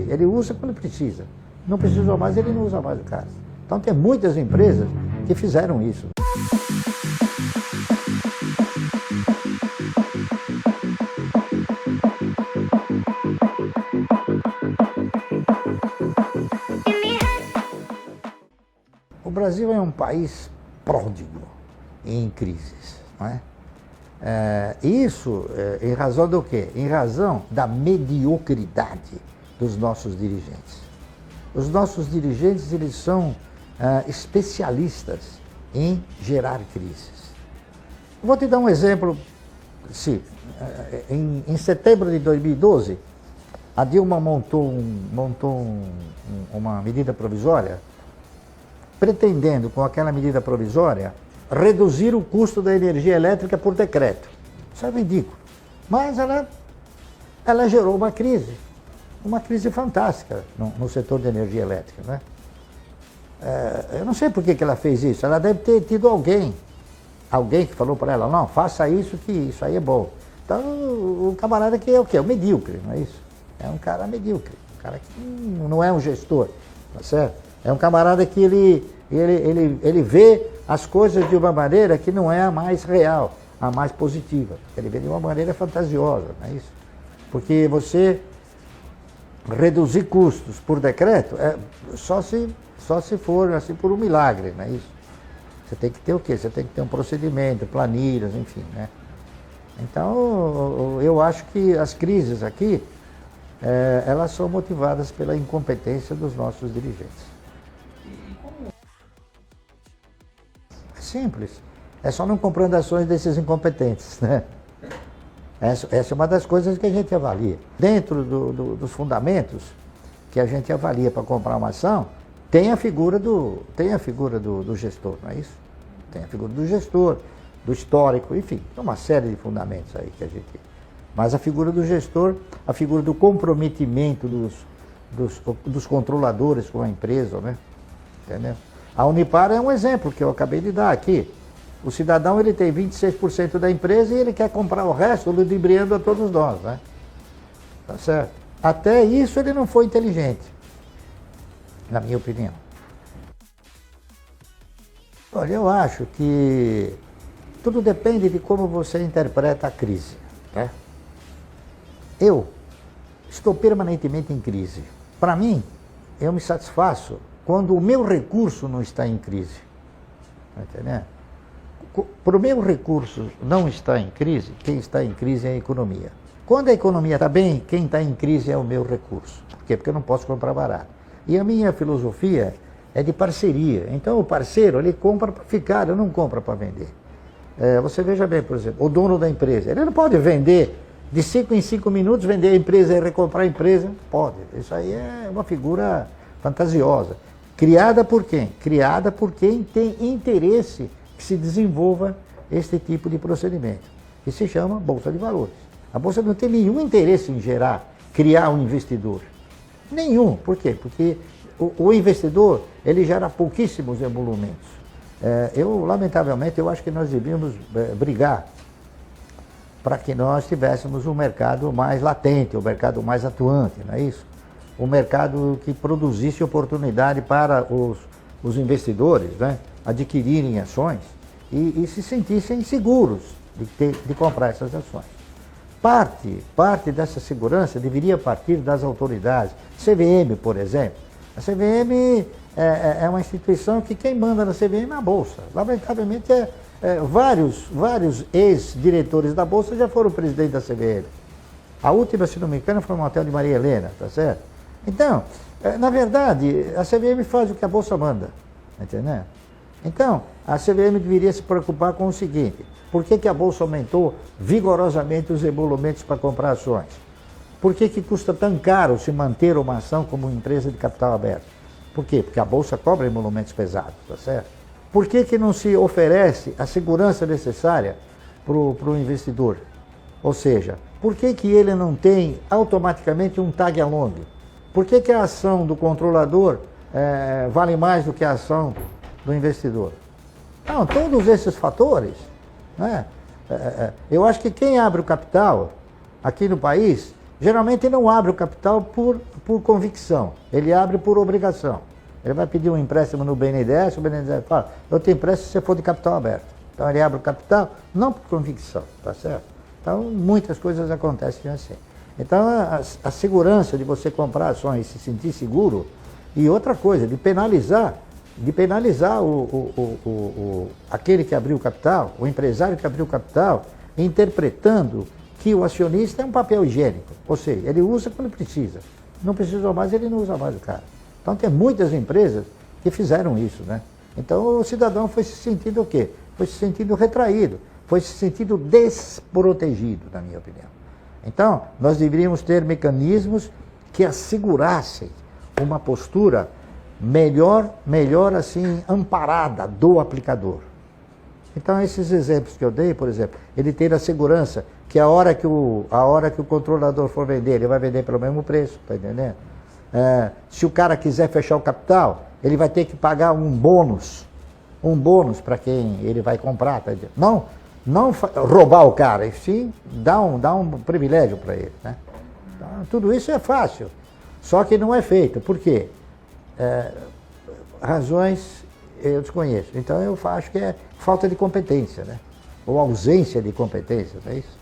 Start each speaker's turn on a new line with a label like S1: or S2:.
S1: Ele usa quando precisa. Não precisou mais, ele não usa mais o gás. Então tem muitas empresas que fizeram isso. O Brasil é um país pródigo em crises, não é? Isso em razão do quê? Em razão da mediocridade dos nossos dirigentes. Os nossos dirigentes, eles são especialistas em gerar crises. Vou te dar um exemplo. Em setembro de 2012, a Dilma montou uma medida provisória, pretendendo, com aquela medida provisória, reduzir o custo da energia elétrica por decreto. Isso é ridículo. Mas ela gerou uma crise fantástica no setor de energia elétrica, né? Eu não sei por que ela fez isso. Ela deve ter tido alguém que falou para ela, não, faça isso que isso aí é bom. Então, o camarada que é o quê? É o medíocre, não é isso? É um cara medíocre, um cara que não é um gestor, tá certo? É um camarada que ele vê as coisas de uma maneira que não é a mais real, a mais positiva. Ele vê de uma maneira fantasiosa, não é isso? Porque você reduzir custos por decreto só se for assim por um milagre, não é isso? Você tem que ter o quê? Você tem que ter um procedimento, planilhas, enfim, né? Então, eu acho que as crises aqui, elas são motivadas pela incompetência dos nossos dirigentes. É simples. É só não comprando ações desses incompetentes, né? Essa é uma das coisas que a gente avalia. Dentro dos fundamentos que a gente avalia para comprar uma ação, tem a figura do gestor, não é isso? Tem a figura do gestor, do histórico, enfim, tem uma série de fundamentos aí que a gente... Mas a figura do gestor, a figura do comprometimento dos controladores com a empresa, né? Entendeu? A Unipar é um exemplo que eu acabei de dar aqui. O cidadão, ele tem 26% da empresa e ele quer comprar o resto, ludibriando a todos nós, né? Tá certo? Até isso ele não foi inteligente, na minha opinião. Olha, eu acho que tudo depende de como você interpreta a crise, né? Eu estou permanentemente em crise. Para mim, eu me satisfaço quando o meu recurso não está em crise. Tá entendendo? Para o meu recurso não estar em crise, quem está em crise é a economia. Quando a economia está bem, quem está em crise é o meu recurso. Por quê? Porque eu não posso comprar barato. E a minha filosofia é de parceria. Então o parceiro, ele compra para ficar, ele não compra para vender. Você veja bem, por exemplo, o dono da empresa, ele não pode vender de 5 em 5 minutos, vender a empresa e recomprar a empresa. Pode. Isso aí é uma figura fantasiosa. Criada por quem? Criada por quem tem interesse que se desenvolva este tipo de procedimento, que se chama Bolsa de Valores. A Bolsa não tem nenhum interesse em criar um investidor. Nenhum. Por quê? Porque o investidor, ele gera pouquíssimos emolumentos. Lamentavelmente, eu acho que nós devíamos brigar para que nós tivéssemos um mercado mais latente, um mercado mais atuante, não é isso? Um mercado que produzisse oportunidade para os investidores, né, adquirirem ações e se sentissem seguros de comprar essas ações. Parte dessa segurança deveria partir das autoridades. CVM, por exemplo. A CVM é uma instituição que quem manda na CVM é a Bolsa. Lamentavelmente, vários ex-diretores da Bolsa já foram presidente da CVM. A última, se não me engano, foi o hotel de Maria Helena, tá certo? Então, na verdade, a CVM faz o que a Bolsa manda, entendeu? Então, a CVM deveria se preocupar com o seguinte: por que a Bolsa aumentou vigorosamente os emolumentos para comprar ações? Por que custa tão caro se manter uma ação como empresa de capital aberto? Por quê? Porque a Bolsa cobra emolumentos pesados, tá certo? Por que não se oferece a segurança necessária para o investidor? Ou seja, por que ele não tem automaticamente um tag along? Por que a ação do controlador vale mais do que a ação do investidor? Não, todos esses fatores, né? Eu acho que quem abre o capital aqui no país, geralmente não abre o capital por convicção, ele abre por obrigação. Ele vai pedir um empréstimo no BNDES, o BNDES fala, eu te empresto se você for de capital aberto. Então ele abre o capital, não por convicção, tá certo? Então muitas coisas acontecem assim. Então a segurança de você comprar ações e se sentir seguro, e outra coisa, de penalizar aquele que abriu o capital, o empresário que abriu o capital, interpretando que o acionista é um papel higiênico, ou seja, ele usa quando precisa. Não precisa mais, ele não usa mais o cara. Então tem muitas empresas que fizeram isso, né? Então o cidadão foi se sentindo o quê? Foi se sentindo retraído, foi se sentindo desprotegido, na minha opinião. Então, nós deveríamos ter mecanismos que assegurassem uma postura melhor assim, amparada do aplicador. Então, esses exemplos que eu dei, por exemplo, ele ter a segurança que a hora que o controlador for vender, ele vai vender pelo mesmo preço, tá entendendo? Se o cara quiser fechar o capital, ele vai ter que pagar um bônus para quem ele vai comprar, tá entendendo? Não roubar o cara, e sim dar um privilégio para ele, né? Então, tudo isso é fácil, só que não é feito. Por quê? Razões eu desconheço. Então eu acho que é falta de competência, né? Ou ausência de competência, não é isso?